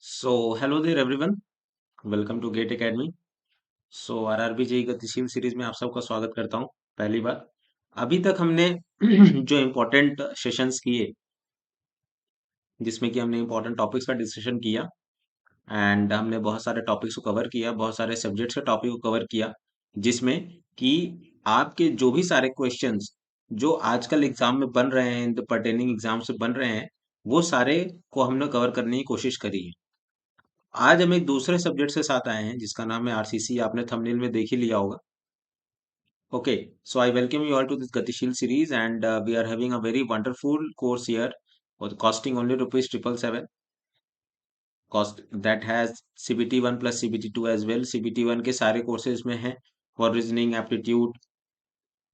So hello there everyone, welcome to Gate Academy. So RRB JE गतिशील series में आप सबका स्वागत करता हूं। पहली बात, अभी तक हमने जो इम्पोर्टेंट सेशंस किए, जिसमें कि हमने इम्पोर्टेंट टॉपिक्स का डिस्कशन किया एंड हमने बहुत सारे टॉपिक्स को कवर किया, बहुत सारे सब्जेक्ट्स के टॉपिक को कवर किया, जिसमें कि आपके जो भी सारे क्वेश्चंस जो आजकल एग्जाम में बन रहे हैं, इन द पर्टेनिंग एग्जाम से बन रहे हैं, वो सारे को हमने कवर करने की कोशिश करी है। आज हम एक दूसरे सब्जेक्ट के साथ आए हैं जिसका नाम है आरसीसी। आपने थंबनेल में देख ही लिया होगा। Okay, so I welcome you all to this Gatisheel series and we are having a very wonderful course here और costing only rupees 777 cost that has CBT 1 plus CBT 2 as well. CBT 1 के सारे courses में है for reasoning, aptitude,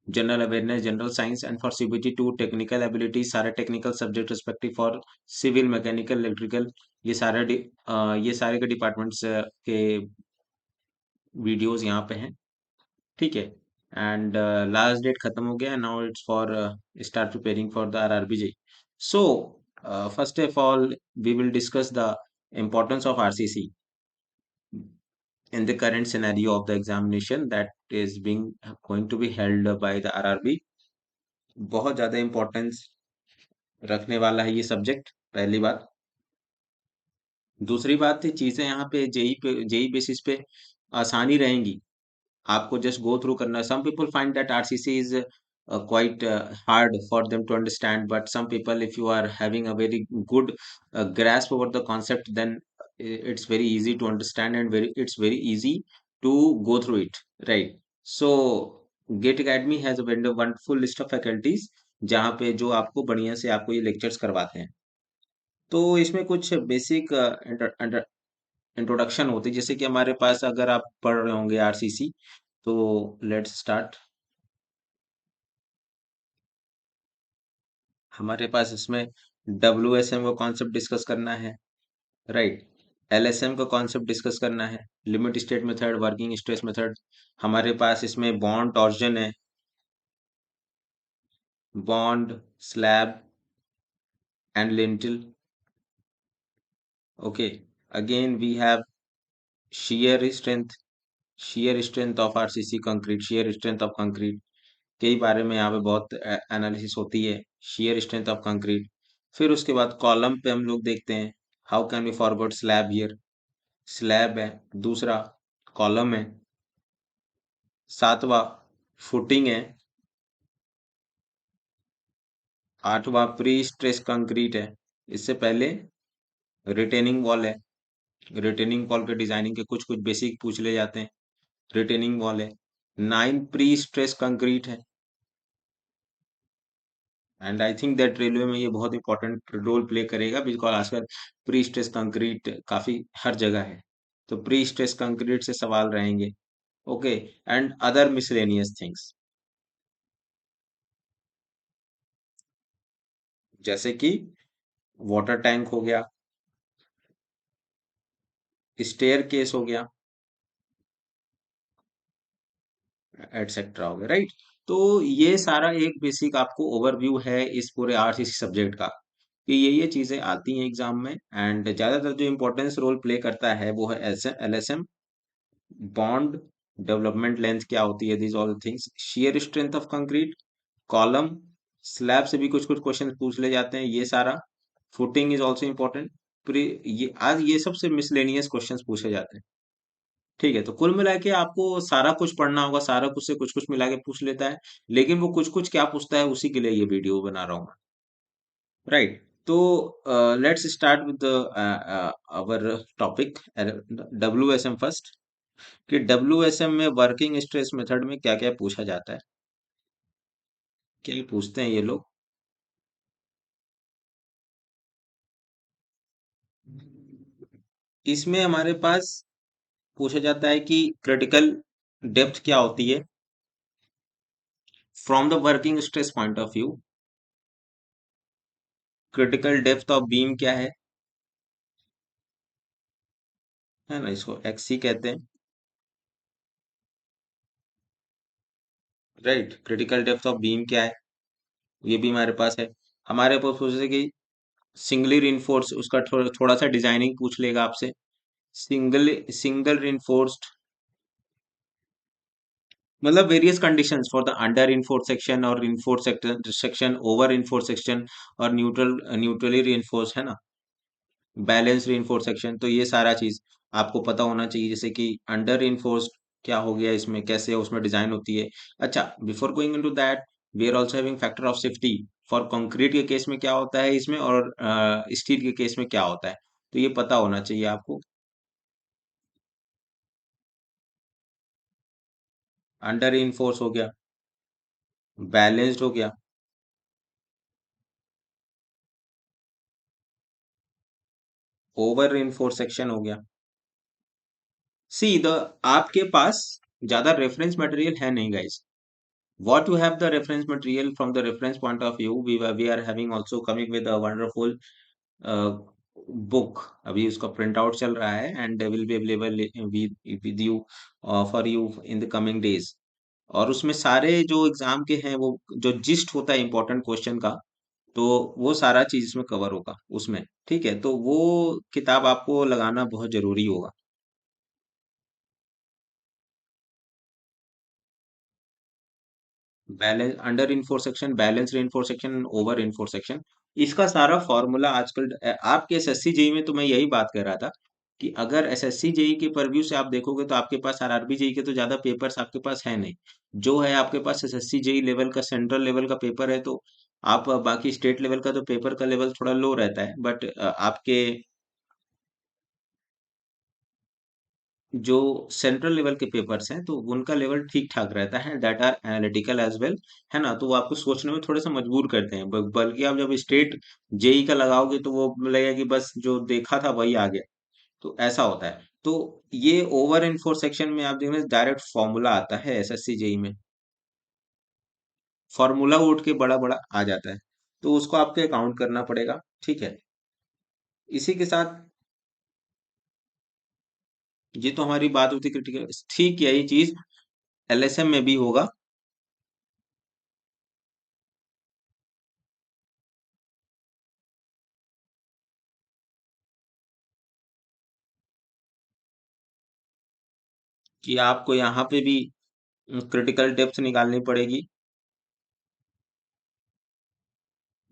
general awareness, general science and for CBT 2 technical ability, सारे technical subject respective for civil, mechanical, electrical, ये सारे के departments के videos यहाँ पे हैं। ठीक है, एंड लास्ट डेट खत्म हो गया, now it's for start preparing for the RRB. So first of all we will discuss the importance of RCC in the current scenario of the examination that is being going to be held by the RRB। बहुत ज्यादा importance रखने वाला है ये subject, पहली बात। दूसरी बात, चीजें यहाँ पे जेई बेसिस पे आसानी रहेंगी, आपको जस्ट गो थ्रू करना है। Some people find that RCC is quite hard for them to understand, but some people, if you are having a very good grasp over the concept, then it's very easy to understand and it's very easy to go through it, right? So Gate Academy has a very wonderful list of faculties जहाँ पे जो आपको बढ़िया से आपको ये lectures करवाते हैं। तो इसमें कुछ बेसिक इंट्रोडक्शन होती है, जैसे कि हमारे पास अगर आप पढ़ रहे होंगे आरसीसी, तो लेट्स स्टार्ट। हमारे पास इसमें WSM का कॉन्सेप्ट डिस्कस करना है, राइट? LSM का कॉन्सेप्ट डिस्कस करना है, limit state method, working stress method. हमारे पास इसमें बॉन्ड टॉर्जन है, bond, slab and lintel. Okay, again we have shear strength, shear strength of RCC concrete, shear strength of concrete के बारे में यहाँ पे बहुत एनालिसिस होती है, shear strength ऑफ कंक्रीट। फिर उसके बाद कॉलम पे हम लोग देखते हैं, how can we forgot slab here. Slab है, दूसरा कॉलम है, सातवां फुटिंग है, आठवां प्री स्ट्रेस कंक्रीट है। इससे पहले रिटेनिंग वॉल है, रिटेनिंग वॉल के डिजाइनिंग के कुछ कुछ बेसिक पूछ ले जाते हैं, रिटेनिंग वॉल है। नाइन प्री स्ट्रेस कंक्रीट है, and I think that railway में ये बहुत इंपॉर्टेंट रोल प्ले करेगा, बिकॉज आजकल प्री स्ट्रेस कंक्रीट काफी हर जगह है, तो प्री स्ट्रेस कंक्रीट से सवाल रहेंगे। Okay, and other miscellaneous things, जैसे कि वाटर टैंक हो गया, स्टेयर केस हो गया, एटसेट्रा हो गया, राइट? तो ये सारा एक बेसिक आपको ओवरव्यू है इस पूरे आरसीसी सब्जेक्ट का, कि ये चीजें आती हैं एग्जाम में। एंड ज्यादातर जो इम्पोर्टेंस रोल प्ले करता है वो है LSM, बॉन्ड, डेवलपमेंट लेंथ क्या होती है, this all things, shear strength of concrete, column, slab से भी कुछ कुछ क्वेश्चन पूछ ले जाते हैं, ये सारा। Footing is also important. ये आज ये सबसे मिसलेनियस क्वेश्चंस पूछे जाते हैं। ठीक है, तो कुल मिला के आपको सारा कुछ पढ़ना होगा, सारा कुछ से कुछ कुछ मिला के पूछ लेता है, लेकिन वो कुछ कुछ क्या पूछता है उसी के लिए ये वीडियो बना रहा हूँ, राइट? तो let's start with our topic WSM first, कि WSM में वर्किंग स्ट्रेस मेथड में क्या क्या पूछा जाता है, क्या पूछते हैं ये लोग। इसमें हमारे पास पूछा जाता है कि क्रिटिकल डेप्थ क्या होती है from the working stress point of view, critical depth of beam क्या है ना, इसको XC कहते हैं, right? Critical depth of beam क्या है, ये भी हमारे पास है। हमारे पास पूछे कि सिंगली रिइंफोर्स उसका थोड़ा सा डिजाइनिंग पूछ लेगा आपसे। सिंगल सिंगल रिइंफोर्स्ड मतलब various conditions for the under reinforced section और reinforced section, over reinforced section और न्यूट्रली रिइंफोर्स है ना, बैलेंस रिइंफोर्स सेक्शन। तो ये सारा चीज आपको पता होना चाहिए, जैसे कि अंडर इनफोर्स्ड क्या हो गया, इसमें कैसे उसमें डिजाइन होती है। अच्छा, before going into that, we are also having factor of safety. For concrete के केस में क्या होता है इसमें, और स्टील के केस में क्या होता है, तो ये पता होना चाहिए आपको। अंडर इनफोर्स हो गया, बैलेंस्ड हो गया, ओवर इनफोर्स सेक्शन हो गया। सी द आपके पास ज्यादा रेफरेंस मटेरियल है नहीं guys. What you have the reference material from the reference point of view, we are having also coming with a wonderful uh, book। अभी उसका प्रिंट आउट चल रहा है and will be available with you for you in the coming days. और उसमें सारे जो exam के हैं, वो जो जिस्ट होता है इंपॉर्टेंट क्वेश्चन का, तो वो सारा चीज इसमें कवर होगा उसमें। ठीक है, तो वो किताब आपको लगाना बहुत जरूरी होगा। Balance under reinforced section, balance reinforced section, over reinforced section, इसका सारा फॉर्मूला आजकल आपके एसएससी जेई में, तो मैं यही बात कर रहा था कि अगर एसएससी जेई के परव्यू से आप देखोगे तो आपके पास आरआरबी जेई के तो ज्यादा पेपर्स आपके पास है नहीं। जो है आपके पास एसएससी जेई लेवल का, सेंट्रल लेवल का पेपर है। तो आप बाकी स्टेट लेवल का तो पेपर का लेवल थोड़ा लो रहता है, बट आपके जो सेंट्रल लेवल के पेपर्स हैं तो उनका लेवल ठीक ठाक रहता है, डाटा एनालिटिकल एज वेल, है ना। तो वो आपको सोचने में थोड़ा सा मजबूर करते हैं, बल्कि आप जब स्टेट जेई का लगाओगे तो वो लगेगा कि बस जो देखा था वही आ गया। तो ऐसा होता है। तो ये ओवर इन्फोर सेक्शन में आप देखेंगे डायरेक्ट फॉर्मूला आता है एसएससी जेई में, फॉर्मूला उठ के बड़ा बड़ा आ जाता है, तो उसको आपको अकाउंट करना पड़ेगा। ठीक है, इसी के साथ ये तो हमारी बात होती क्रिटिकल। ठीक यही चीज एलएसएम में भी होगा, कि आपको यहाँ पे भी क्रिटिकल डेप्थ निकालनी पड़ेगी।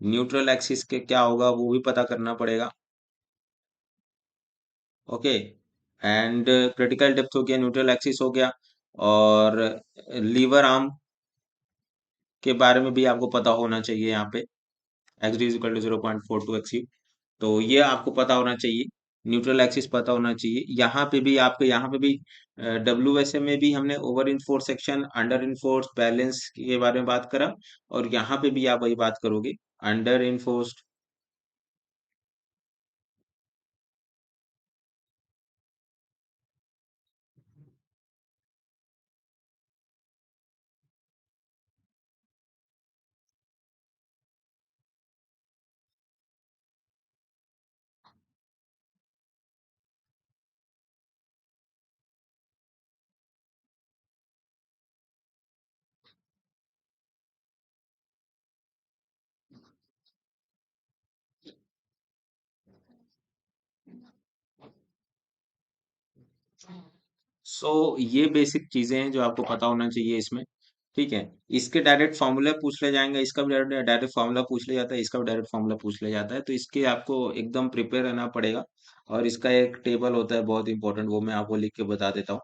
न्यूट्रल एक्सिस के क्या होगा वो भी पता करना पड़ेगा। ओके, एंड क्रिटिकल डेप्थ हो गया, न्यूट्रल एक्सिस हो गया, और लीवर आर्म के बारे में भी आपको पता होना चाहिए यहाँ पे। X d equal to 0.42 x u, तो ये आपको पता होना चाहिए। न्यूट्रल एक्सिस पता होना चाहिए। यहाँ पे भी आपके, यहाँ पे भी डब्ल्यू एस एम में भी हमने over reinforced section, under enforce, balance के बारे में बात करा, और यहाँ पे भी आप वही बात करोगे, अंडर इनफोर्स। सो ये बेसिक चीजें हैं जो आपको पता होना चाहिए इसमें। ठीक है, इसके डायरेक्ट फॉर्मूला पूछ ले जाएंगे, इसका भी डायरेक्ट डायरेक्ट फॉर्मूला पूछ ले जाता है, इसका भी डायरेक्ट फॉर्मूला पूछ ले जाता है, तो इसके आपको एकदम प्रिपेयर रहना पड़ेगा। और इसका एक टेबल होता है बहुत इंपॉर्टेंट, वो मैं आपको लिख के बता देता हूँ।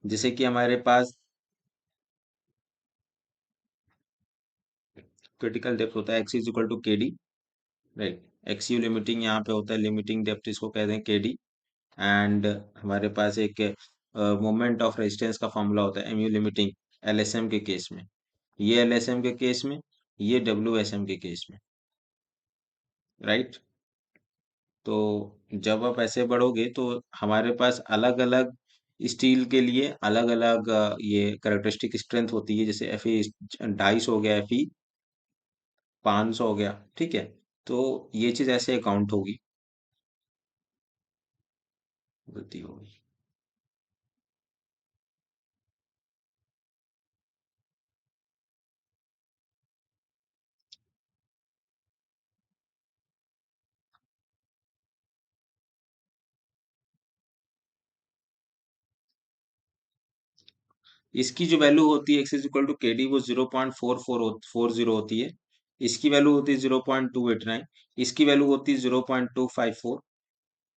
जैसे कि हमारे पास क्रिटिकल डेप्थ होता है एक्स इज इक्वल टू के D, right. X you limiting यहाँ पे होता है, लिमिटिंग डेप्थ इसको कहते हैं के डी। एंड हमारे पास एक मोमेंट ऑफ रेजिस्टेंस का फॉर्मूला होता है एम यू लिमिटिंग, एलएसएम के केस में। ये एलएसएम के केस में, ये डब्ल्यूएसएम के केस में, राइट। तो जब आप ऐसे बढ़ोगे तो हमारे पास अलग अलग स्टील के लिए अलग अलग ये कैरेक्टरिस्टिक स्ट्रेंथ होती है। जैसे एफ ई 250 हो गया, एफ ई 500 हो गया। ठीक है, तो ये चीज ऐसे अकाउंट होगी। गलती होगी। इसकी जो वैल्यू होती है एक्स इज इक्वल टू के डी वो 0.4440 होती है। इसकी वैल्यू होती है 0.289। इसकी वैल्यू होती है 0.254।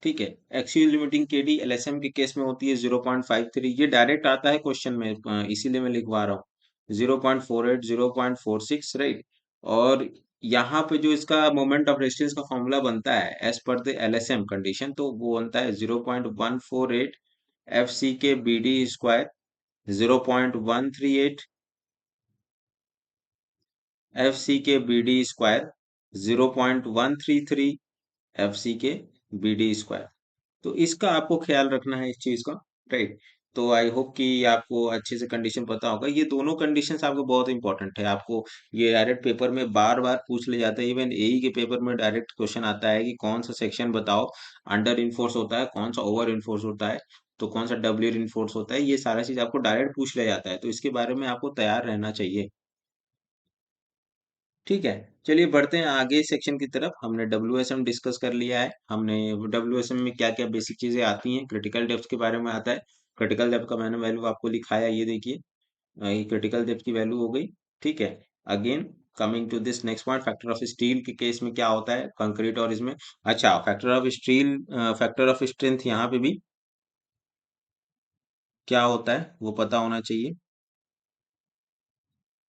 ठीक है। एक्चुअल लिमिटिंग के डी एलएसएम के केस में होती है 0.53। ये डायरेक्ट आता है क्वेश्चन में, इसीलिए मैं लिखवा रहा हूँ 0.48, 0.46, राइट। और यहाँ पे जो इसका मोमेंट ऑफ रेजिस्टेंस का फॉर्मूला बनता है as per the LSM condition, तो वो बनता है 0.148 F C K B D square, 0.138 F C K B D square, 0.133 F C K B D square. तो इसका आपको ख्याल रखना है इस चीज का, राइट। तो आई होप कि आपको अच्छे से कंडीशन पता होगा। ये दोनों कंडीशंस आपको बहुत इंपॉर्टेंट है। आपको ये डायरेक्ट पेपर में बार बार पूछ ले जाता है। इवन एई के पेपर में डायरेक्ट क्वेश्चन आता है कि कौन सा सेक्शन बताओ अंडर इन्फोर्स होता है, कौन सा ओवर इन्फोर्स होता है, तो कौन सा डब्ल्यू इन्फोर्स होता है। ये सारा चीज आपको डायरेक्ट पूछ ले जाता है, तो इसके बारे में आपको तैयार रहना चाहिए। ठीक है। चलिए बढ़ते हैं आगे सेक्शन की तरफ। हमने डब्ल्यूएसएम डिस्कस कर लिया है। हमने डब्ल्यूएसएम में क्या क्या बेसिक चीजें आती हैं, क्रिटिकल डेप्थ के बारे में आता है। क्रिटिकल डेप्थ का मैंने वैल्यू आपको लिखाया, ये देखिए। ये क्रिटिकल डेप्थ की वैल्यू हो गई। ठीक है। Again coming to this next point, factor of steel के केस में क्या होता है कंक्रीट और इसमें। अच्छा, factor of steel, factor of strength यहाँ पे भी क्या होता है वो पता होना चाहिए।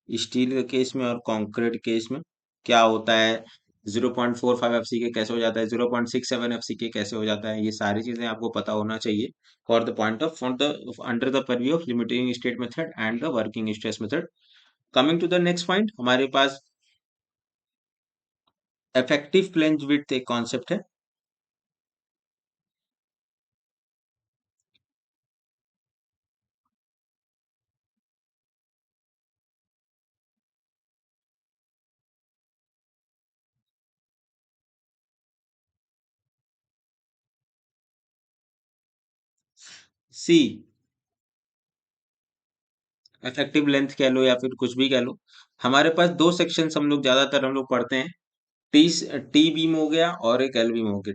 स्टील के केस में और कंक्रीट केस में क्या होता है, 0.45 एफ सी के कैसे हो जाता है, 0.67 एफ सी के कैसे हो जाता है, ये सारी चीजें आपको पता होना चाहिए for the point of for the under the purview of limiting state method and the working stress method. Coming to the next point, हमारे पास इफेक्टिव फ्लैंज विड्थ एक कॉन्सेप्ट है। सी, इफेक्टिव लेंथ कह लो या फिर कुछ भी कह लो। हमारे पास दो सेक्शन हम लोग ज्यादातर हम लोग पढ़ते हैं। टी टी बीम हो गया और एक एल बीम हो गया,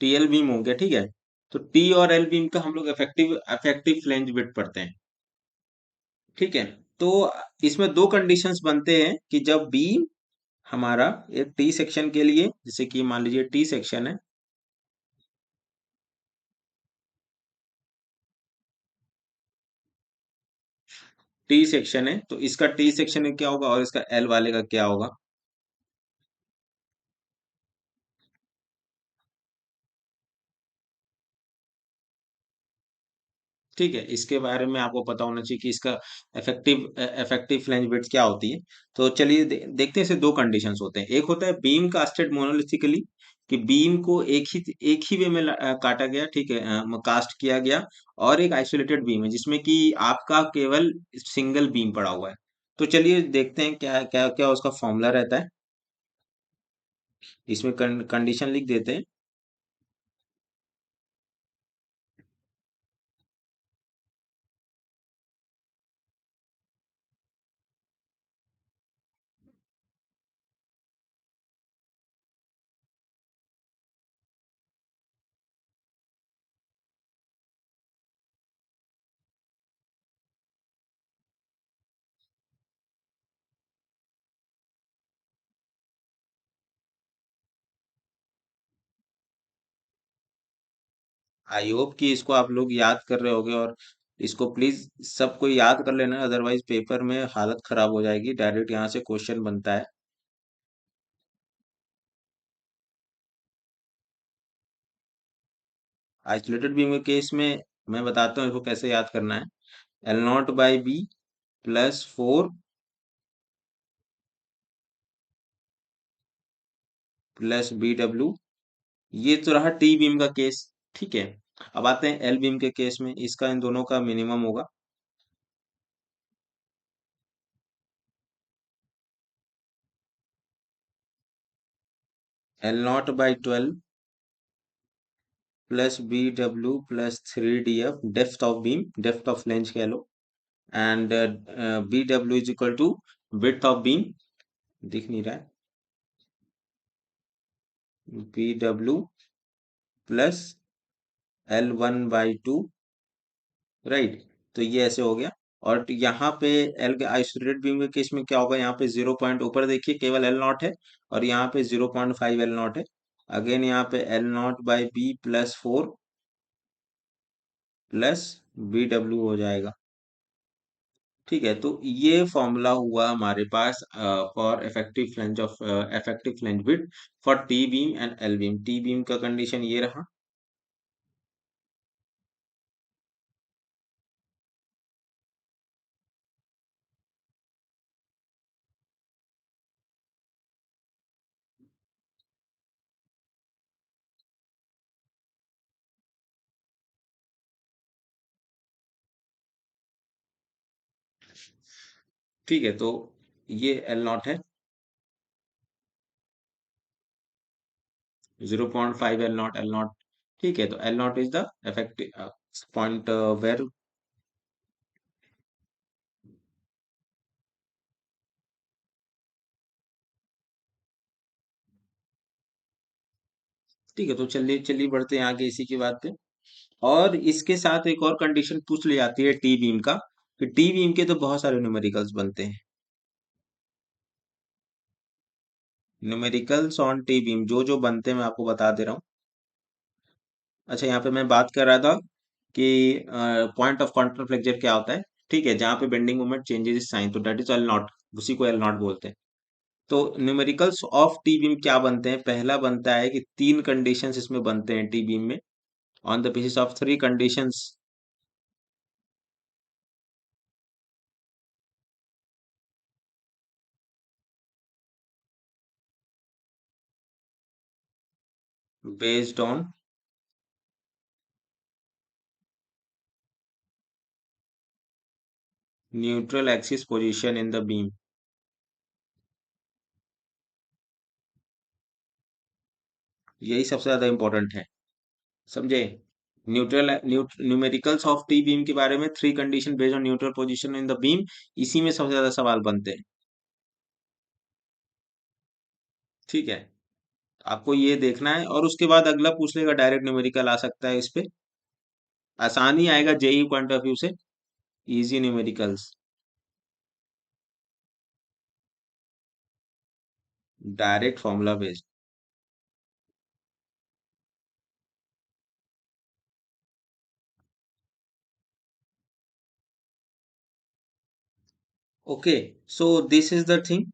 टीएल बीम हो गया। ठीक है। तो टी और एल बीम का हम लोग इफेक्टिव इफेक्टिव फ्लैंज विड्थ पढ़ते हैं। ठीक है। तो इसमें दो कंडीशंस बनते हैं कि जब बीम हमारा एक टी सेक्शन के लिए, जैसे कि मान लीजिए टी सेक्शन है, टी सेक्शन है तो इसका टी सेक्शन में क्या होगा और इसका एल वाले का क्या होगा। ठीक है। इसके बारे में आपको पता होना चाहिए कि इसका इफेक्टिव फ्लैंज विड्थ क्या होती है। तो चलिए देखते हैं। इसे दो कंडीशंस होते हैं। एक होता है बीम कास्टेड मोनोलिथिकली, कि बीम को एक ही वे में काटा गया, ठीक है, कास्ट किया गया। और एक आइसोलेटेड बीम है जिसमें कि आपका केवल सिंगल बीम पड़ा हुआ है। तो चलिए देखते हैं क्या क्या क्या उसका फॉर्मूला रहता है। इसमें कंडीशन लिख देते हैं। आई होप कि इसको आप लोग याद कर रहे होगे, और इसको प्लीज सबको याद कर लेना, अदरवाइज पेपर में हालत खराब हो जाएगी। डायरेक्ट यहाँ से क्वेश्चन बनता है। आइसोलेटेड बीम के केस में मैं बताता हूँ इसको कैसे याद करना है। L not by B plus 4 plus B W. ये तो रहा टी बीम का केस। ठीक है। अब आते हैं एल बीम के केस में। इसका इन दोनों का मिनिमम होगा L not by 12 plus B W plus 3 DF, depth of beam, depth of flange कह लो। And B W is equal to width of beam, दिख नहीं रहा है, B W plus L1/2, right. तो ये ऐसे हो गया। और यहाँ पे एल के आइसोलेटेड बीम के केस में क्या होगा, यहाँ पे 0 पॉइंट ऊपर देखिए केवल एल नॉट है, और यहाँ पे 0.5 एल नॉट है। अगेन यहाँ पे L not by B plus 4 plus B W हो जाएगा। ठीक है, तो ये फॉर्मूला हुआ हमारे पास for effective flange of effective flange width for T beam and L beam. T beam का कंडीशन ये रहा। ठीक है, तो ये एल नॉट है, 0.5 एल नॉट, एल नॉट। ठीक है, तो L naught is the effective point where. ठीक है, तो चलिए चलिए बढ़ते हैं आगे इसी की बात पे। और इसके साथ एक और कंडीशन पूछ ली जाती है टी बीम का, कि टी बीम के तो बहुत सारे न्यूमेरिकल्स बनते हैं। न्यूमेरिकल्स ऑन टी बीम जो जो बनते हैं मैं आपको बता दे रहा हूँ। अच्छा, यहाँ पे मैं बात कर रहा था कि पॉइंट ऑफ कॉन्ट्रा फ्लेक्चर क्या होता है। ठीक है, जहाँ पे बेंडिंग मोमेंट चेंजेस साइन, तो दैट इज एल नॉट, उसी को एल नॉट बोलते हैं। तो न्यूमेरिकल्स ऑफ टी बीम क्या बनते हैं, पहला बनता है कि तीन कंडीशंस इसमें बनते हैं टी बीम में, on the basis of three conditions. Based on neutral axis position in the beam. यही सबसे ज्यादा इंपॉर्टेंट है, समझे। Neutral numericals of T beam के बारे में, three condition based on neutral position in the beam, इसी में सबसे ज्यादा सवाल बनते हैं। ठीक है, आपको ये देखना है, और उसके बाद अगला पूछ लेगा, डायरेक्ट न्यूमेरिकल आ सकता है इस पे, आसानी आएगा जेई पॉइंट ऑफ व्यू से, easy numericals, direct formula based. Okay, so this is the thing,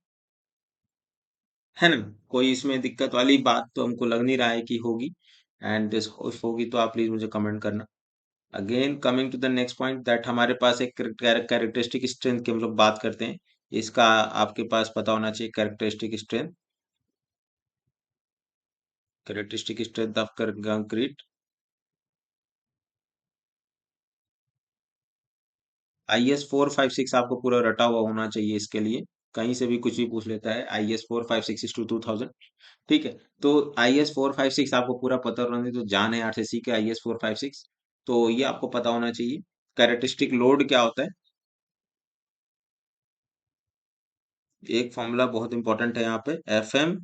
है ना। कोई इसमें दिक्कत वाली बात तो हमको लग नहीं रहा है कि होगी। एंड दिस होगी तो आप प्लीज मुझे कमेंट करना। Again coming to the next point, that हमारे पास एक कैरेक्टरिस्टिक स्ट्रेंथ की हम लोग बात करते हैं। इसका आपके पास पता होना चाहिए, characteristic strength, characteristic strength of concrete. IS 456 आपको पूरा रटा हुआ होना चाहिए इसके लिए, कहीं से भी कुछ भी पूछ लेता है। IS 456 to 2000। ठीक है, तो IS 456 आपको पूरा पता होना चाहिए, तो जान है RCC के IS 456, तो ये आपको पता होना चाहिए। कैरेक्टरिस्टिक लोड क्या होता है, एक फॉर्मूला बहुत इंपॉर्टेंट है यहाँ पे, FM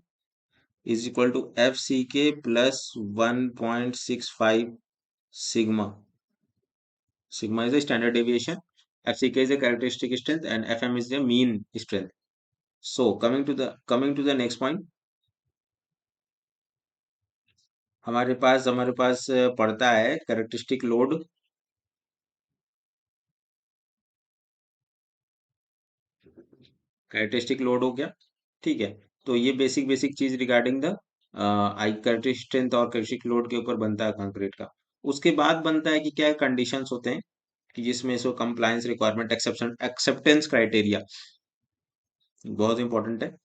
is equal to FCK plus 1.65 sigma. Sigma is the standard deviation, FCK is the characteristic strength, and FM is the mean strength. So coming to the next point, हमारे पास पड़ता है characteristic load. Characteristic load हो गया। ठीक है, तो ये basic basic चीज regarding the I characteristic strength और कैरेक्टरिस्टिक लोड के ऊपर बनता है कंक्रीट का। उसके बाद बनता है कि क्या कंडीशंस होते हैं, कि जिसमें so compliance requirement, exception, acceptance criteria बहुत इंपॉर्टेंट है।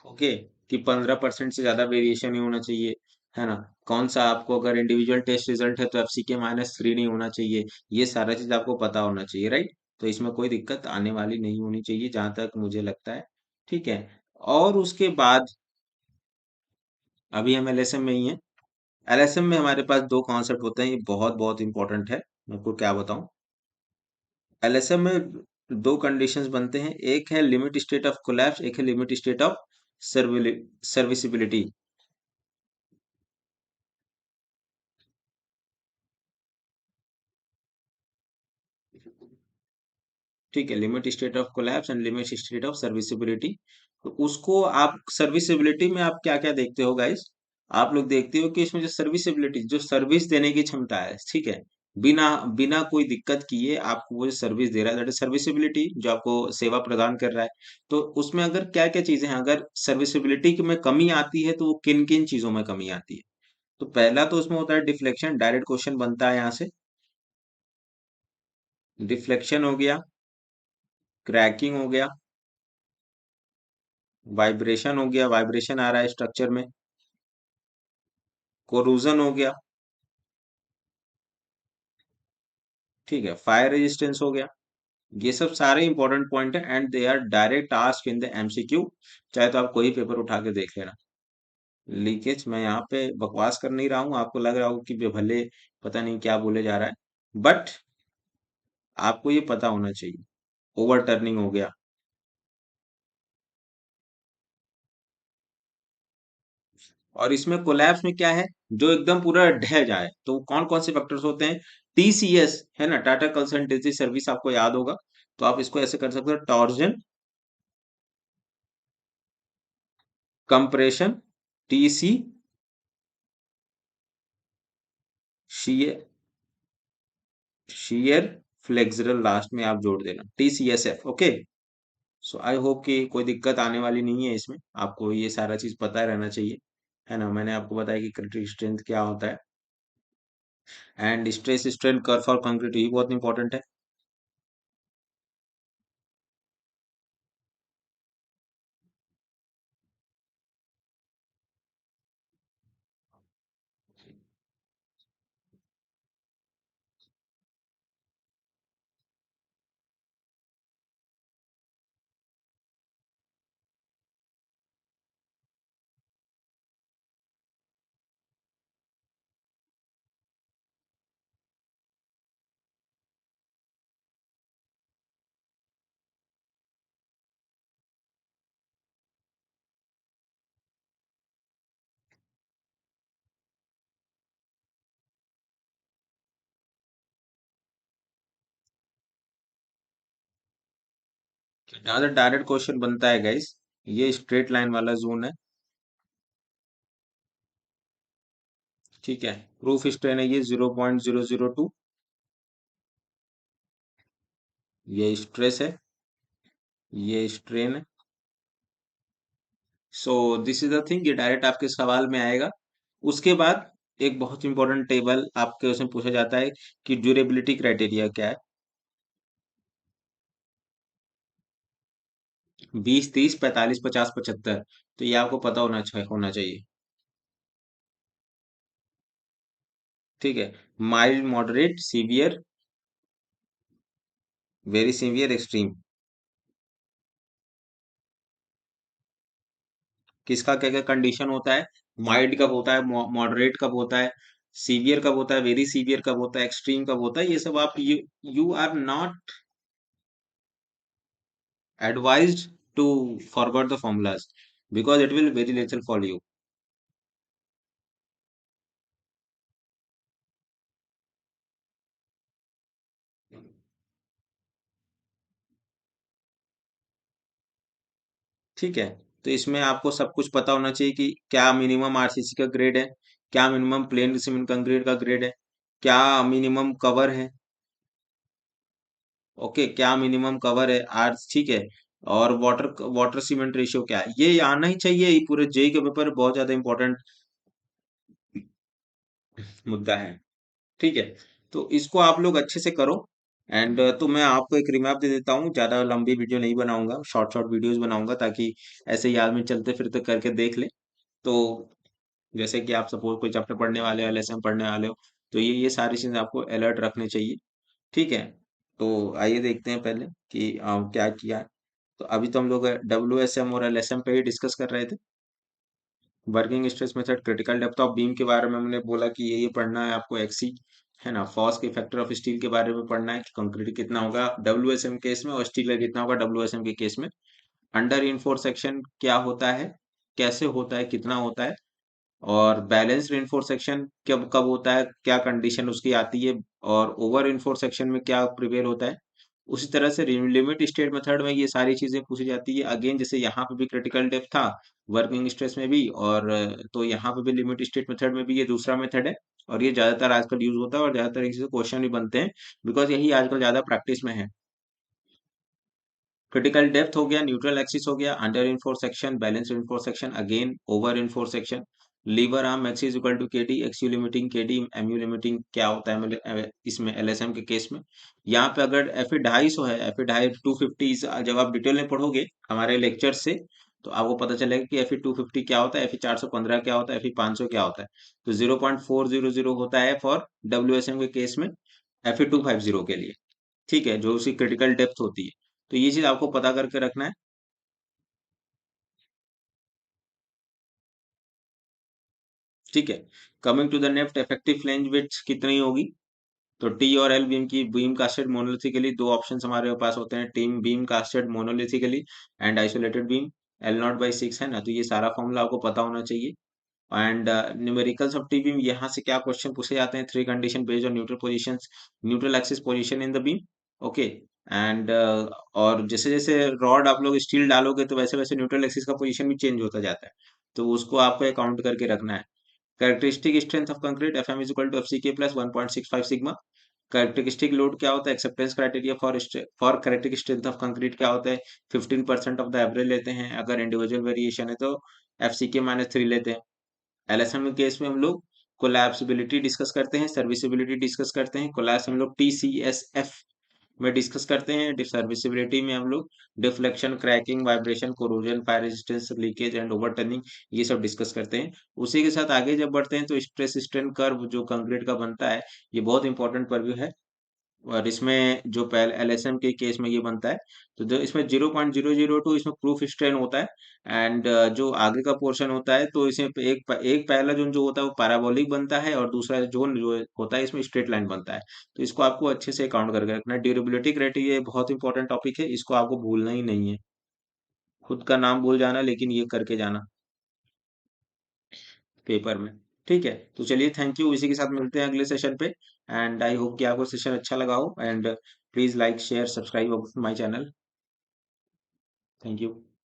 ओके, कि 15% से ज्यादा वेरिएशन नहीं होना चाहिए, है ना। कौन सा आपको, अगर इंडिविजुअल टेस्ट रिजल्ट है तो FCK -3 नहीं होना चाहिए, ये सारा चीज आपको पता होना चाहिए, राइट। तो इसमें कोई दिक्कत आने वाली नहीं होनी चाहिए जहां तक मुझे लगता है। ठीक है, और उसके बाद अभी हम एलएसएम में ही हैं। एलएसएम में हमारे पास दो कॉन्सेप्ट होते हैं, ये बहुत बहुत इंपॉर्टेंट है। मैं आपको क्या बताऊं, एलएसएम में दो कंडीशंस बनते हैं, एक है लिमिट स्टेट ऑफ कोलैप्स, एक है लिमिट स्टेट ऑफ सर्विसिबिलिटी। ठीक है, limit state of collapse and limit state of serviceability. तो उसको आप सर्विसिबिलिटी में आप क्या क्या देखते हो गाइस, आप लोग देखते हो कि इसमें जो सर्विसिबिलिटी, जो सर्विस देने की क्षमता है, ठीक है, बिना बिना कोई दिक्कत किए आपको वो सर्विस दे रहा है, दैट इज सर्विसिबिलिटी, जो आपको सेवा प्रदान कर रहा है। तो उसमें अगर क्या क्या चीजें हैं, अगर सर्विसिबिलिटी में कमी आती है तो वो किन किन चीजों में कमी आती है। तो पहला तो उसमें होता है डिफ्लेक्शन, डायरेक्ट क्वेश्चन बनता है यहाँ से। डिफ्लेक्शन हो गया, क्रैकिंग हो गया, वाइब्रेशन हो गया, वाइब्रेशन आ रहा है स्ट्रक्चर में, कोरूजन हो गया, ठीक है, फायर रेजिस्टेंस हो गया। ये सब सारे इंपॉर्टेंट पॉइंट है and they are direct ask in the MCQ, चाहे तो आप कोई पेपर उठा के देख लेना। लीकेज, मैं यहाँ पे बकवास कर नहीं रहा हूँ, आपको लग रहा हो कि भले पता नहीं क्या बोले जा रहा है, बट आपको ये पता होना चाहिए। ओवर टर्निंग हो गया, और इसमें कोलैप्स में क्या है, जो एकदम पूरा ढह जाए, तो कौन कौन से फैक्टर्स होते हैं, टीसीएस है ना, टाटा कंसल्टेंसी सर्विस, आपको याद होगा। तो आप इसको ऐसे कर सकते हो, torsion, compression, TC, shear, shear, flexural, last में आप जोड़ देना टीसीएसएफ। ओके, सो आई होप कि कोई दिक्कत आने वाली नहीं है इसमें, आपको ये सारा चीज पता रहना चाहिए, है ना। मैंने आपको बताया कि क्रिटिकल स्ट्रेंथ क्या होता है, and stress strain curve for concrete ये बहुत इंपॉर्टेंट है। जहां तक डायरेक्ट क्वेश्चन बनता है गाइस, ये स्ट्रेट लाइन वाला जोन है, ठीक है। प्रूफ स्ट्रेन है ये 0.002, ये स्ट्रेस है, ये स्ट्रेन है। So this is the thing, ये डायरेक्ट आपके सवाल में आएगा। उसके बाद एक बहुत इंपॉर्टेंट टेबल आपके उसमें पूछा जाता है कि ड्यूरेबिलिटी क्राइटेरिया क्या है, 20, 30, 45, 50, 75। तो ये आपको पता होना चाहिए, ठीक है। Mild, moderate, severe, very severe, extreme, किसका क्या क्या कंडीशन होता है, माइल्ड कब होता है, मॉडरेट कब होता है, सीवियर कब होता है, वेरी सीवियर कब होता है, एक्सट्रीम कब होता है, ये सब आप you are not advised to forget the formulas because it will very little for you। ठीक है, तो इसमें आपको सब कुछ पता होना चाहिए कि क्या मिनिमम आरसीसी का ग्रेड है, क्या मिनिमम प्लेन सीमेंट कंक्रीट का ग्रेड है, क्या मिनिमम कवर है, ओके, क्या मिनिमम कवर है आर, ठीक है। और वाटर वाटर सीमेंट रेशियो क्या है, ये आना ही चाहिए, ये पूरे जेई के पेपर में बहुत ज्यादा इंपॉर्टेंट मुद्दा है, ठीक है। तो इसको आप लोग अच्छे से करो, एंड तो मैं आपको एक रिमैप दे देता हूँ, ज्यादा लंबी वीडियो नहीं बनाऊंगा, शॉर्ट शॉर्ट वीडियोस बनाऊंगा, ताकि ऐसे ही आदमी चलते फिरते करके देख ले। तो जैसे कि आप सपोज कोई चैप्टर पढ़ने वाले हो, लेसन पढ़ने वाले हो, तो ये सारी चीजें आपको अलर्ट रखनी चाहिए, ठीक है। तो आइए देखते हैं पहले कि क्या किया है। तो अभी तो हम लोग WSM और LSM पे ही डिस्कस कर रहे थे। Working stress method, critical depth of beam के बारे में हमने बोला कि ये पढ़ना है आपको, एक्सी है ना, फॉस के फैक्टर ऑफ स्टील के बारे में पढ़ना है कि कंक्रीट कितना होगा डब्ल्यूएसएम केस में और स्टील का कितना होगा डब्ल्यूएसएम के केस में। अंडर इनफोर्स सेक्शन क्या होता है, कैसे होता है, कितना होता है, और बैलेंस रेनफोर्स सेक्शन कब कब होता है, क्या कंडीशन उसकी आती है, और ओवर रेनफोर्स सेक्शन में क्या प्रिवेल होता है। उसी तरह से लिमिट स्टेट मेथड में ये सारी चीजें पूछी जाती है। अगेन जैसे यहाँ पे भी क्रिटिकल डेप्थ था वर्किंग स्ट्रेस में भी, और तो यहाँ पे भी लिमिट स्टेट मेथड में भी ये दूसरा मेथड है, और ये ज्यादातर आजकल यूज होता है और ज्यादातर इसी से क्वेश्चन भी बनते हैं, बिकॉज यही आजकल ज्यादा प्रैक्टिस में है। क्रिटिकल डेप्थ हो गया, न्यूट्रल एक्सिस हो गया, under reinforced section, balance reinforced section, again over reinforced section, lever arm axis equal to KT, XU limiting KT, MU limiting क्या होता है इसमें एलएसएम के केस में। यहाँ पे अगर एफ 250 है, एफ 250 जब आप डिटेल में पढ़ोगे हमारे लेक्चर से, तो आपको पता चलेगा कि एफ 250 क्या होता है, एफ 415 क्या होता है, एफ 500 क्या होता है। तो 0.400 होता है फॉर डब्ल्यूएसएम के केस में, एफ 250 के लिए, ठीक है, जो उसकी क्रिटिकल डेप्थ होती है। तो ये चीज आपको पता करके रखना है, ठीक है। Coming to the next, effective flange width कितनी होगी, तो टी और एल बीम की, बीम कास्टेड मोनोलिथिकली दो ऑप्शंस हमारे पास होते हैं, T beam casted monolithically and isolated beam, L0/6 है ना, तो ये सारा फॉर्मूला आपको पता होना चाहिए। And numericals of T beam, यहाँ से क्या क्वेश्चन पूछे जाते हैं, three condition based on neutral position, neutral axis position in the beam, okay. And और जैसे जैसे रॉड आप लोग स्टील डालोगे तो वैसे वैसे न्यूट्रल एक्सिस का पोजीशन भी चेंज होता जाता है, तो उसको आपको अकाउंट करके रखना है। Characteristic strength of concrete, F M is equal to F C K plus 1.65 sigma. Characteristic load क्या होता है, acceptance criteria for characteristic strength of concrete क्या होता है, 15% ऑफ द एवरेज लेते हैं, अगर इंडिविजुअल वेरिएशन है तो एफ सी के -3 लेते हैं। एलएसएम के केस में हम लोग कोलैप्सिबिलिटी डिस्कस करते हैं, सर्विसिबिलिटी डिस्कस करते हैं, कोलैप्स हम लोग टीसीएसएफ में डिस्कस करते हैं, सर्विसिबिलिटी में हम लोग deflection, cracking, vibration, corrosion, fire resistance, leakage and overturning, ये सब डिस्कस करते हैं। उसी के साथ आगे जब बढ़ते हैं तो स्ट्रेस स्ट्रेन कर्व जो कंक्रीट का बनता है, ये बहुत इंपॉर्टेंट पर्व्यू है, और इसमें जो पहले एलएसएम के केस में ये बनता है, तो जो इसमें 0.002 इसमें प्रूफ स्ट्रेन होता है। एंड जो आगे का पोर्शन होता है तो इसमें एक पहला जोन जो होता है वो पैराबोलिक बनता है, और दूसरा जोन जो होता है इसमें स्ट्रेट लाइन बनता है। तो इसको आपको अच्छे से काउंट करके रखना है। ड्यूरेबिलिटी क्राइटेरिया बहुत इंपॉर्टेंट टॉपिक है, इसको आपको भूलना ही नहीं है। खुद का नाम भूल जाना, लेकिन ये करके जाना पेपर में, ठीक है। तो चलिए, थैंक यू, इसी के साथ मिलते हैं अगले सेशन पे। एंड आई होप कि आपको सेशन अच्छा लगा हो, and please like share subscribe my channel. Thank you.